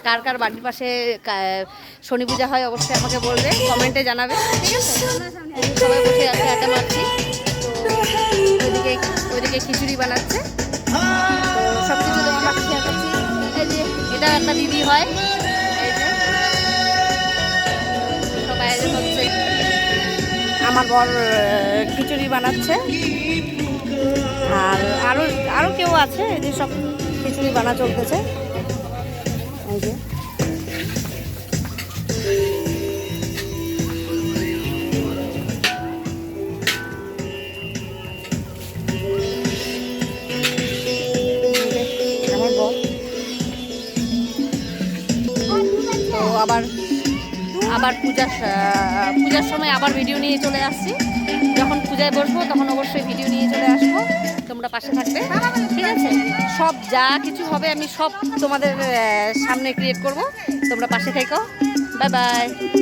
কার কার বাড়ির পাশে শনি পূজা হয় অবশ্যই আমাকে বলবে, কমেন্টে জানাবে, ঠিক আছে? সবাই বসে আছে, আড্ডা মারছি। তো ওইদিকে খিচুড়ি বানাচ্ছে, তো সব কিছু তোমার কাছে শেয়ার করছি। এই যে এটা একটা দিদি হয়, এই যে সবাই আয়োজন হচ্ছে। আমার বর খিচুড়ি বানাচ্ছে, আর আরও কেউ আছে, এই যে সব খিচুড়ি বানা চলতেছে। এই যে আমার বর। তো আবার পূজার সময় আবার ভিডিও নিয়ে চলে আসছি। যখন পূজায় বসবো তখন অবশ্যই ভিডিও নিয়ে চলে আসবো, তোমরা পাশে থাকবে, ঠিক আছে? সব যা কিছু হবে আমি সব তোমাদের সামনে ক্রিয়েট করব, তোমরা পাশে থেকো। Bye bye.